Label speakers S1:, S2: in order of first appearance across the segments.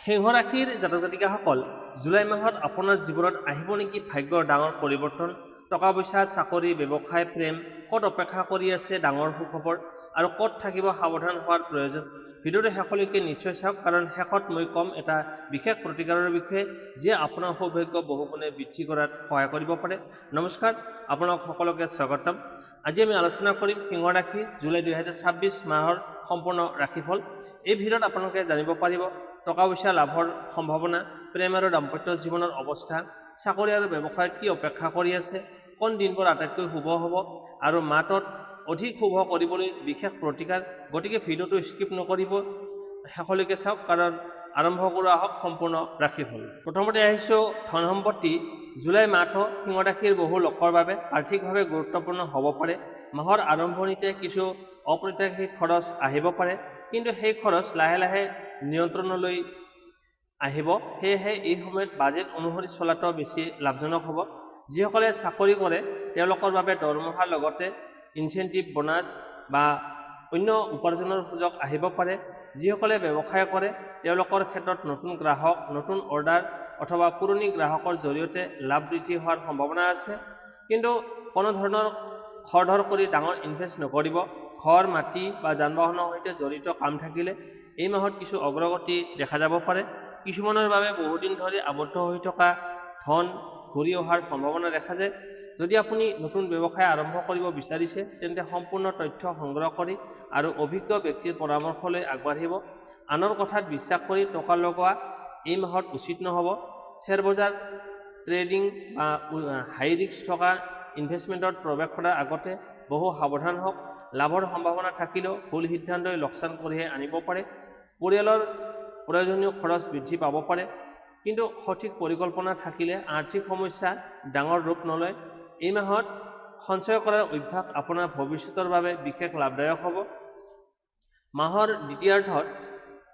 S1: সিংহ ৰাশিৰ জাতক জাতিকাসকল জুলাই মাহত আপোনাৰ জীৱনত আহিব নেকি ভাগ্যৰ ডাঙৰ পৰিৱৰ্তন, টকা পইচা, চাকৰি, ব্যৱসায়, প্ৰেম, ক'ত অপেক্ষা কৰি আছে ডাঙৰ সুখবৰ আৰু ক'ত থাকিব সাৱধান হোৱাৰ প্ৰয়োজন। ভিডিঅ'টো শেষলৈকে নিশ্চয় চাওক, কাৰণ শেষত মই ক'ম এটা বিশেষ প্ৰতিকাৰৰ বিষয়ে যিয়ে আপোনাৰ সৌভাগ্য বহুগুণে বৃদ্ধি কৰাত সহায় কৰিব পাৰে। নমস্কাৰ, আপোনালোক সকলোকে স্বাগতম। আজি আমি আলোচনা কৰিম সিংহ ৰাশি জুলাই 2026 মাহৰ সম্পূৰ্ণ ৰাশিফল। এই ভিডিঅ'ত আপোনালোকে জানিব পাৰিব টকা পইচা লাভৰ সম্ভাৱনা, প্ৰেম আৰু দাম্পত্য জীৱনৰ অৱস্থা, চাকৰি আৰু ব্যৱসায়ত কি অপেক্ষা কৰি আছে, কোন দিনবোৰ আটাইতকৈ শুভ হ'ব আৰু মাহটোত অধিক শুভ কৰিবলৈ বিশেষ প্ৰতিকাৰ। গতিকে ভিডিঅ'টো স্কিপ নকৰিব, শেষলৈকে চাওক, কাৰণ আৰম্ভ কৰা হওক সম্পূৰ্ণ ৰাশিফল। প্ৰথমতে আহিছোঁ ধন সম্পত্তি। জুলাই মাহটো সিংহ ৰাশিৰ বহু লোকৰ বাবে আৰ্থিকভাৱে গুৰুত্বপূৰ্ণ হ'ব পাৰে। মাহৰ আৰম্ভণিতে কিছু অপ্ৰত্যাশিত খৰচ আহিব পাৰে, কিন্তু সেই খৰচ লাহে লাহে নিয়ন্ত্ৰণলৈ আহিব। সেয়েহে এই সময়ত বাজেট অনুসৰি চলাটো বেছি লাভজনক হ'ব। যিসকলে চাকৰি কৰে তেওঁলোকৰ বাবে দৰমহাৰ লগতে ইনচেণ্টিভ, বোনাছ বা অন্য উপাৰ্জনৰ সুযোগ আহিব পাৰে। যিসকলে ব্যৱসায় কৰে তেওঁলোকৰ ক্ষেত্ৰত নতুন গ্ৰাহক, নতুন অৰ্ডাৰ অথবা পুৰণি গ্ৰাহকৰ জৰিয়তে লাভ বৃদ্ধি হোৱাৰ সম্ভাৱনা আছে। কিন্তু কোনো ধৰণৰ খৰধৰ কৰি ডাঙৰ ইনভেষ্ট নকৰিব। ঘৰ, মাটি বা যান বাহনৰ সৈতে জড়িত কাম থাকিলে এই মাহত কিছু অগ্ৰগতি দেখা যাব পাৰে। কিছুমানৰ বাবে বহুদিন ধৰি আবদ্ধ হৈ থকা ধন ঘূৰি অহাৰ সম্ভাৱনা দেখা যায়। যদি আপুনি নতুন ব্যৱসায় আৰম্ভ কৰিব বিচাৰিছে তেন্তে সম্পূৰ্ণ তথ্য সংগ্ৰহ কৰি আৰু অভিজ্ঞ ব্যক্তিৰ পৰামৰ্শ লৈ আগবাঢ়িব। আনৰ কথাত বিশ্বাস কৰি টকা লগোৱা এই মাহত উচিত নহ'ব। শ্বেয়াৰ বজাৰ, ট্ৰেডিং বা হাই ৰিস্ক থকা ইনভেষ্টমেণ্টত প্ৰৱেশ কৰাৰ আগতে বহু সাৱধান হওক। লাভৰ সম্ভাৱনা থাকিলেও ভুল সিদ্ধান্তই লোকচান কঢ়িয়াই আনিব পাৰে। পৰিয়ালৰ প্ৰয়োজনীয় খৰচ বৃদ্ধি পাব পাৰে, কিন্তু সঠিক পৰিকল্পনা থাকিলে আৰ্থিক সমস্যা ডাঙৰ ৰূপ নলয়। এই মাহত সঞ্চয় কৰাৰ অভ্যাস আপোনাৰ ভৱিষ্যতৰ বাবে বিশেষ লাভদায়ক হ'ব। মাহৰ দ্বিতীয়াৰ্ধত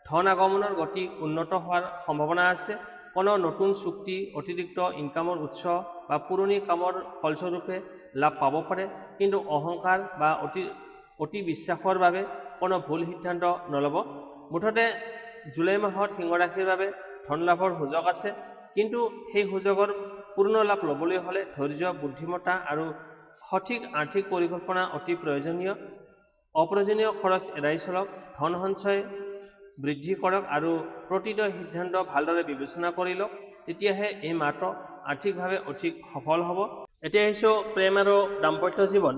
S1: ধন আগমনৰ গতি উন্নত হোৱাৰ সম্ভাৱনা আছে। কোনো নতুন চুক্তি, অতিৰিক্ত ইনকামৰ উৎস বা পুৰণি কামৰ ফলস্বৰূপে লাভ পাব পাৰে, কিন্তু অহংকাৰ বা অতি বিশ্বাসৰ বাবে কোনো ভুল সিদ্ধান্ত নল'ব। মুঠতে জুলাই মাহত সিংহ ৰাশিৰ বাবে ধন লাভৰ সুযোগ আছে, কিন্তু সেই সুযোগৰ পূৰ্ণ লাভ ল'বলৈ হ'লে ধৈৰ্য, বুদ্ধিমত্তা আৰু সঠিক আৰ্থিক পৰিকল্পনা অতি প্ৰয়োজনীয়। অপ্ৰয়োজনীয় খৰচ এৰাই চলক, ধন সঞ্চয় বৃদ্ধি কৰক আৰু প্ৰতিটো সিদ্ধান্ত ভালদৰে বিবেচনা কৰি লওক। তেতিয়াহে এই মাহটো আৰ্থিকভাৱে অধিক সফল হ'ব। এতিয়া আহিছোঁ প্ৰেম আৰু দাম্পত্য জীৱন।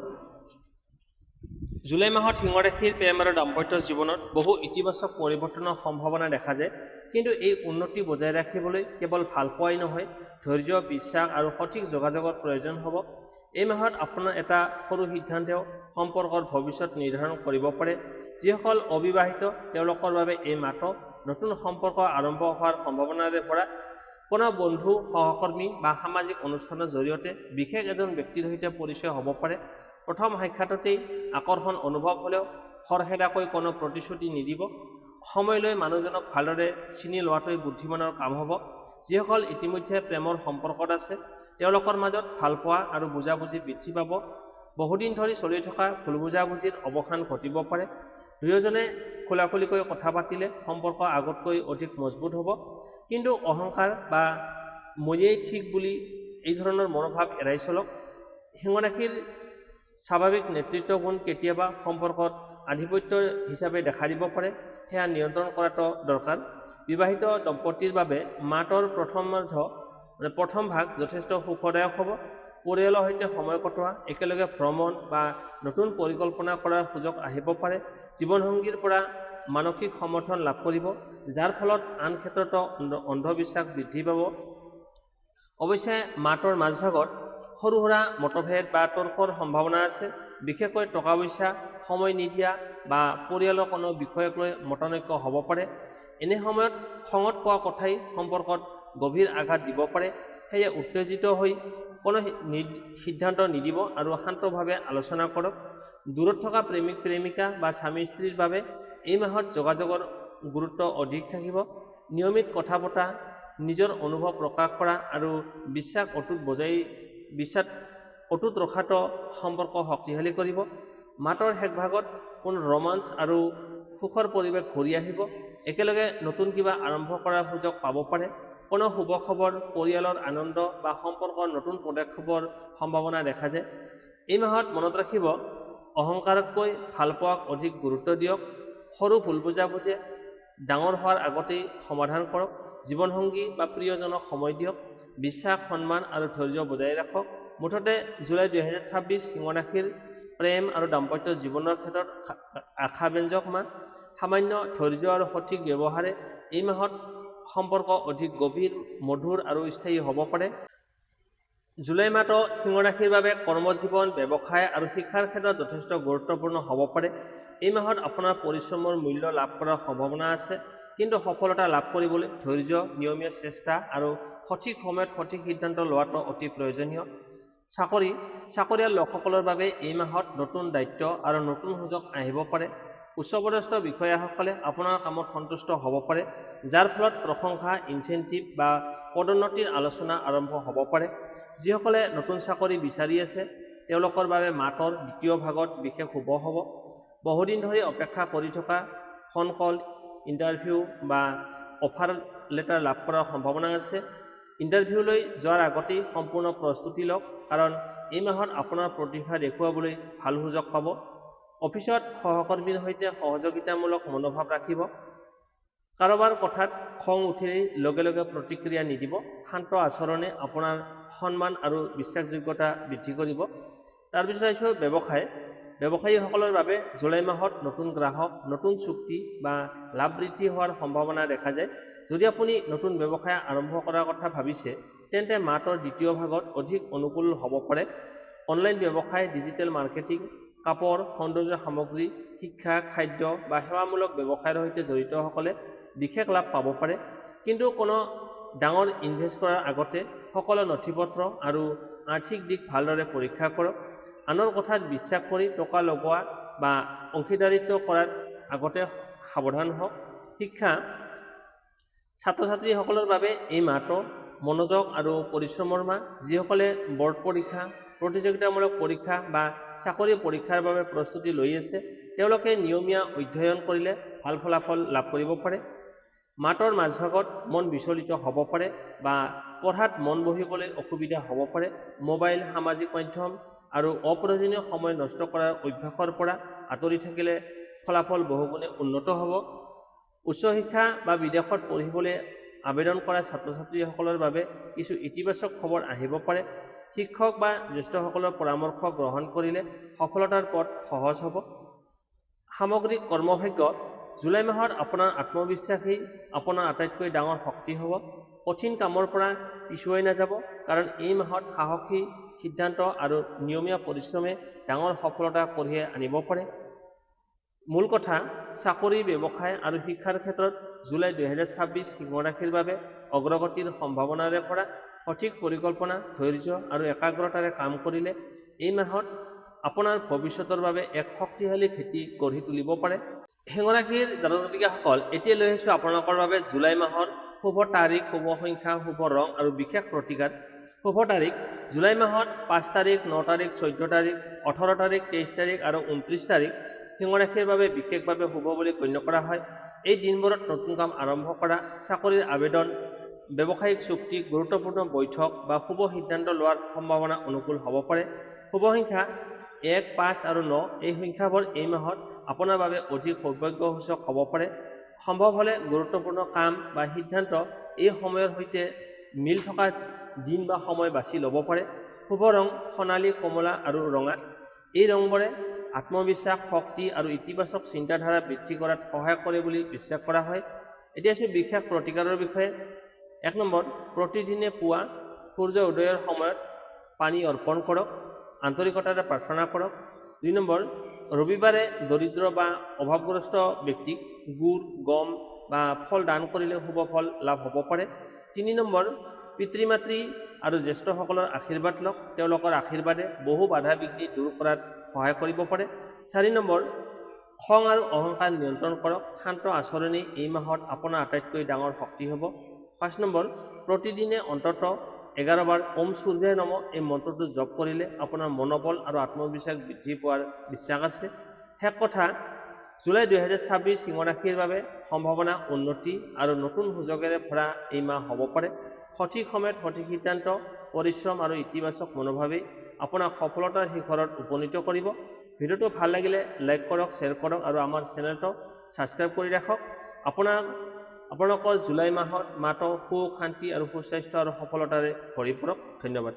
S1: জুলাই মাহত সিংহ ৰাশিৰ প্ৰেম আৰু দাম্পত্য জীৱনত বহু ইতিবাচক পৰিৱৰ্তনৰ সম্ভাৱনা দেখা যায়, কিন্তু এই উন্নতি বজাই ৰাখিবলৈ কেৱল ভালপোৱাই নহয়, ধৈৰ্য, বিশ্বাস আৰু সঠিক যোগাযোগৰ প্ৰয়োজন হ'ব। এই মাহত আপোনাৰ এটা সৰু সিদ্ধান্তেও সম্পৰ্কৰ ভৱিষ্যত নিৰ্ধাৰণ কৰিব পাৰে। যিসকল অবিবাহিত তেওঁলোকৰ বাবে এই মাহটো নতুন সম্পৰ্ক আৰম্ভ হোৱাৰ সম্ভাৱনাৰে ভৰা। কোনো বন্ধু, সহকৰ্মী বা সামাজিক অনুষ্ঠানৰ জৰিয়তে বিশেষ এজন ব্যক্তিৰ সৈতে পৰিচয় হ'ব পাৰে। প্ৰথম সাক্ষাততেই আকৰ্ষণ অনুভৱ হ'লেও খৰখেদাকৈ কোনো প্ৰতিশ্ৰুতি নিদিব। সময় লৈ মানুহজনক ভালদৰে চিনি লোৱাটোৱেই বুদ্ধিমানৰ কাম হ'ব। যিসকল ইতিমধ্যে প্ৰেমৰ সম্পৰ্কত আছে তেওঁলোকৰ মাজত ভালপোৱা আৰু বুজাবুজি বৃদ্ধি পাব। বহুদিন ধৰি চলি থকা ভুল বুজাবুজিৰ অৱসান ঘটিব পাৰে। দুয়োজনে খোলাখুলিকৈ কথা পাতিলে সম্পৰ্ক আগতকৈ অধিক মজবুত হ'ব, কিন্তু অহংকাৰ বা ময়েই ঠিক বুলি এই ধৰণৰ মনোভাৱ এৰাই চলক। সিংহ ৰাশিৰ স্বাভাৱিক নেতৃত্ব গুণ কেতিয়াবা সম্পৰ্কত আধিপত্য হিচাপে দেখা দিব পাৰে, সেয়া নিয়ন্ত্ৰণ কৰাটো দৰকাৰ। বিবাহিত দম্পতীৰ বাবে মাহটোৰ প্ৰথম ভাগ যথেষ্ট সুখদায়ক হ'ব। পৰিয়ালৰ সৈতে সময় কটোৱা, একেলগে ভ্ৰমণ বা নতুন পৰিকল্পনা কৰাৰ সুযোগ আহিব পাৰে। জীৱনসংগীৰ পৰা মানসিক সমৰ্থন লাভ কৰিব, যাৰ ফলত আন ক্ষেত্ৰতো অন্ধবিশ্বাস বৃদ্ধি পাব। অৱশ্যে মাহটোৰ মাজভাগত সৰু সুৰা মতভেদ বা তৰ্কৰ সম্ভাৱনা আছে, বিশেষকৈ টকা পইচা, সময় নিদিয়া বা পৰিয়ালৰ কোনো বিষয়ক লৈ মতানৈক্য হ'ব পাৰে। এনে সময়ত খঙত কোৱা কথাই সম্পৰ্কত গভীৰ আঘাত দিব পাৰে। সেয়ে উত্তেজিত হৈ কোনো সিদ্ধান্ত নিদিব আৰু শান্তভাৱে আলোচনা কৰক। দূৰত থকা প্ৰেমিক প্ৰেমিকা বা স্বামী স্ত্ৰীৰ বাবে এই মাহত যোগাযোগৰ গুৰুত্ব অধিক থাকিব। নিয়মিত কথা পতা, নিজৰ অনুভৱ প্ৰকাশ কৰা আৰু বিশ্বাস অটুট ৰখাটো সম্পৰ্ক শক্তিশালী কৰিব। মাহটোৰ শেষ ভাগত কোনো ৰোমাঞ্চ আৰু সুখৰ পৰিৱেশ ঘূৰি আহিব। একেলগে নতুন কিবা আৰম্ভ কৰাৰ সুযোগ পাব পাৰে। কোনো শুভ খবৰ, পৰিয়ালৰ আনন্দ বা সম্পৰ্কৰ নতুন পদক্ষেপৰ সম্ভাৱনা দেখা যায়। এই মাহত মনত ৰাখিব, অহংকাৰতকৈ ভালপোৱাক অধিক গুৰুত্ব দিয়ক। সৰু ভুল বুজাবুজি ডাঙৰ হোৱাৰ আগতেই সমাধান কৰক। জীৱনসংগী বা প্ৰিয়জনক সময় দিয়ক। বিশ্বাস, সন্মান আৰু ধৈৰ্য বজাই ৰাখক। মুঠতে জুলাই 2026 সিংহ ৰাশিৰ প্ৰেম আৰু দাম্পত্য জীৱনৰ ক্ষেত্ৰত আশাব্যঞ্জক মাহ। সামান্য ধৈৰ্য আৰু সঠিক ব্যৱহাৰে এই মাহত সম্পৰ্ক অধিক গভীৰ, মধুৰ আৰু স্থায়ী হ'ব পাৰে। জুলাই মাহটো সিংহ ৰাশিৰ বাবে কৰ্মজীৱন, ব্যৱসায় আৰু শিক্ষাৰ ক্ষেত্ৰত যথেষ্ট গুৰুত্বপূৰ্ণ হ'ব পাৰে। এই মাহত আপোনাৰ পৰিশ্ৰমৰ মূল্য লাভ কৰাৰ সম্ভাৱনা আছে, কিন্তু সফলতা লাভ কৰিবলৈ ধৈৰ্য, নিয়মীয়া চেষ্টা আৰু সঠিক সময়ত সঠিক সিদ্ধান্ত লোৱাটো অতি প্ৰয়োজনীয়। চাকৰিয়াল লোকসকলৰ বাবে এই মাহত নতুন দায়িত্ব আৰু নতুন সুযোগ আহিব পাৰে। উচ্চপদস্থ বিষয়াসকলে আপোনাৰ কামত সন্তুষ্ট হ'ব পাৰে, যাৰ ফলত প্ৰশংসা, ইনচেণ্টিভ বা পদোন্নতিৰ আলোচনা আৰম্ভ হ'ব পাৰে। যিসকলে নতুন চাকৰি বিচাৰি আছে, তেওঁলোকৰ বাবে মাহটোৰ দ্বিতীয় ভাগত বিশেষ শুভ হ'ব। বহুদিন ধৰি অপেক্ষা কৰি থকা ফোন কল, ইণ্টাৰভিউ বা অফাৰ লেটাৰ লাভ কৰাৰ সম্ভাৱনা আছে। ইণ্টাৰভিউলৈ যোৱাৰ আগতেই সম্পূৰ্ণ প্ৰস্তুতি লওক, কাৰণ এই মাহত আপোনাৰ প্ৰতিভা দেখুৱাবলৈ ভাল সুযোগ পাব। অফিচত সহকৰ্মীৰ সৈতে সহযোগিতামূলক মনোভাৱ ৰাখিব। কাৰোবাৰ কথাত খং উঠিলেই লগে লগে প্ৰতিক্ৰিয়া নিদিব। শান্ত আচৰণে আপোনাৰ সন্মান আৰু বিশ্বাসযোগ্যতা বৃদ্ধি কৰিব। তাৰপিছত আহিছোঁ ব্যৱসায়ীসকলৰ বাবে জুলাই মাহত নতুন গ্ৰাহক, নতুন চুক্তি বা লাভ বৃদ্ধি হোৱাৰ সম্ভাৱনা দেখা যায়। যদি আপুনি নতুন ব্যৱসায় আৰম্ভ কৰাৰ কথা ভাবিছে, তেন্তে মাহটোৰ দ্বিতীয় ভাগত অধিক অনুকূল হ'ব পাৰে। অনলাইন ব্যৱসায়, ডিজিটেল মাৰ্কেটিং, কাপোৰ, সৌন্দৰ্য সামগ্ৰী, শিক্ষা, খাদ্য বা সেৱামূলক ব্যৱসায়ৰ সৈতে জড়িতসকলে বিশেষ লাভ পাব পাৰে। কিন্তু কোনো ডাঙৰ ইনভেষ্ট কৰাৰ আগতে সকলো নথিপত্ৰ আৰু আৰ্থিক দিশ ভালদৰে পৰীক্ষা কৰক। আনৰ কথাত বিশ্বাস কৰি টকা লগোৱা বা অংশীদাৰিত্ব কৰাৰ আগতে সাৱধান হওক। শিক্ষা, ছাত্ৰ-ছাত্ৰীসকলৰ বাবে এই মাহটো মনোযোগ আৰু পৰিশ্ৰমৰ মাহ। যিসকলে বৰ্ড পৰীক্ষা, প্ৰতিযোগিতামূলক পৰীক্ষা বা চাকৰি পৰীক্ষাৰ বাবে প্ৰস্তুতি লৈ আছে, তেওঁলোকে নিয়মীয়া অধ্যয়ন কৰিলে ভাল ফলাফল লাভ কৰিব পাৰে। মাহটোৰ মাজভাগত মন বিচলিত হ'ব পাৰে বা পঢ়াত মন বহিবলৈ অসুবিধা হ'ব পাৰে। মোবাইল, সামাজিক মাধ্যম আৰু অপ্ৰয়োজনীয় সময় নষ্ট কৰাৰ অভ্যাসৰ পৰা আঁতৰি থাকিলে ফলাফল বহুগুণে উন্নত হ'ব। উচ্চ শিক্ষা বা বিদেশত পঢ়িবলৈ আবেদন কৰা ছাত্ৰ-ছাত্ৰীসকলৰ বাবে কিছু ইতিবাচক খবৰ আহিব পাৰে। শিক্ষক বা জ্যেষ্ঠসকলৰ পৰামৰ্শ গ্ৰহণ কৰিলে সফলতাৰ পথ সহজ হ'ব। সামগ্ৰিক কৰ্মভাগ্য, জুলাই মাহত আপোনাৰ আত্মবিশ্বাসেই আপোনাৰ আটাইতকৈ ডাঙৰ শক্তি হ'ব। কঠিন কামৰ পৰা পিছুৱাই নাযাব, কাৰণ এই মাহত সাহসী সিদ্ধান্ত আৰু নিয়মীয়া পৰিশ্ৰমে ডাঙৰ সফলতা কঢ়িয়াই আনিব পাৰে। মূল কথা, চাকৰি, ব্যৱসায় আৰু শিক্ষাৰ ক্ষেত্ৰত জুলাই 2026 সিংহ ৰাশিৰ বাবে অগ্ৰগতিৰ সম্ভাৱনাৰে ভৰা। সঠিক পৰিকল্পনা, ধৈৰ্য আৰু একাগ্ৰতাৰে কাম কৰিলে এই মাহত আপোনাৰ ভৱিষ্যতৰ বাবে এক শক্তিশালী ভেটি গঢ়ি তুলিব পাৰে। সিংহ ৰাশিৰ জাতক-জাতিকাসকল, এতিয়া লৈ আহিছোঁ আপোনালোকৰ বাবে জুলাই মাহৰ শুভ তাৰিখ, শুভ সংখ্যা, শুভ ৰং আৰু বিশেষ প্ৰতিকাৰ। শুভ তাৰিখ, জুলাই মাহত 5 তাৰিখ, 9 তাৰিখ, 14 তাৰিখ, 18 তাৰিখ, 23 তাৰিখ আৰু 29 তাৰিখ সিংহ ৰাশিৰ বাবে বিশেষভাৱে শুভ বুলি গণ্য কৰা হয়। এই দিনবোৰত নতুন কাম আৰম্ভ কৰা, চাকৰিৰ আবেদন, ব্যৱসায়িক চুক্তি, গুৰুত্বপূৰ্ণ বৈঠক বা শুভ সিদ্ধান্ত লোৱাৰ সম্ভাৱনা অনুকূল হ'ব পাৰে। শুভ সংখ্যা 1, 5 আৰু 9 এই সংখ্যাবোৰ এই মাহত আপোনাৰ বাবে অধিক সৌভাগ্যসূচক হ'ব পাৰে। সম্ভৱ হ'লে গুৰুত্বপূৰ্ণ কাম বা সিদ্ধান্ত এই সময়ৰ সৈতে মিল থকা দিন বা সময় বাছি ল'ব পাৰে। শুভ ৰং সোণালী, কমলা আৰু ৰঙা। এই ৰংবোৰে আত্মবিশ্বাস, শক্তি আৰু ইতিবাচক চিন্তাধাৰা বৃদ্ধি কৰাত সহায় কৰে বুলি বিশ্বাস কৰা হয়। এতিয়া আছোঁ বিশেষ প্ৰতিকাৰৰ বিষয়ে। 1 নম্বৰ, প্ৰতিদিনে পুৱা সূৰ্য উদয়ৰ সময়ত পানী অৰ্পণ কৰক, আন্তৰিকতাৰে প্ৰাৰ্থনা কৰক। 2 নম্বৰ, ৰবিবাৰে দৰিদ্ৰ বা অভাৱগ্ৰস্ত ব্যক্তিক গুড়, গম বা ফল দান কৰিলে শুভ ফল লাভ হ'ব পাৰে। 3 নম্বৰ, পিতৃ-মাতৃ আৰু জ্যেষ্ঠসকলৰ আশীৰ্বাদ লওক। তেওঁলোকৰ আশীৰ্বাদে বহু বাধা বিঘ্নি দূৰ কৰাত সহায় কৰিব পাৰে। 4 নম্বৰ, খং আৰু অহংকাৰ নিয়ন্ত্ৰণ কৰক। শান্ত আচৰণেই এই মাহত আপোনাৰ আটাইতকৈ ডাঙৰ শক্তি হ'ব। 5 নম্বৰ, প্ৰতিদিনে অন্ততঃ 11 বাৰ ওম সূৰ্যায় নমঃ এই মন্ত্ৰটো জপ কৰিলে আপোনাৰ মনোবল আৰু আত্মবিশ্বাস বৃদ্ধি পোৱাৰ বিশ্বাস আছে। শেষ কথা, জুলাই 2026 সিংহ ৰাশিৰ বাবে সম্ভাৱনা উন্নতি আৰু নতুন সুযোগেৰে ভৰা এই মাহ হ'ব পাৰে। সঠিক সময়ত সঠিক সিদ্ধান্ত, পৰিশ্ৰম আৰু ইতিবাচক মনোভাৱেই আপোনাক সফলতাৰ শিখৰত উপনীত কৰিব। ভিডিঅ'টো ভাল লাগিলে লাইক কৰক, শ্বেয়াৰ কৰক আৰু আমাৰ চেনেলটো ছাবস্ক্ৰাইব কৰি ৰাখক। আপোনালোকৰ জুলাই মাহত সুখ, শান্তি আৰু সুস্বাস্থ্য আৰু সফলতাৰে ভৰি পৰক। ধন্যবাদ।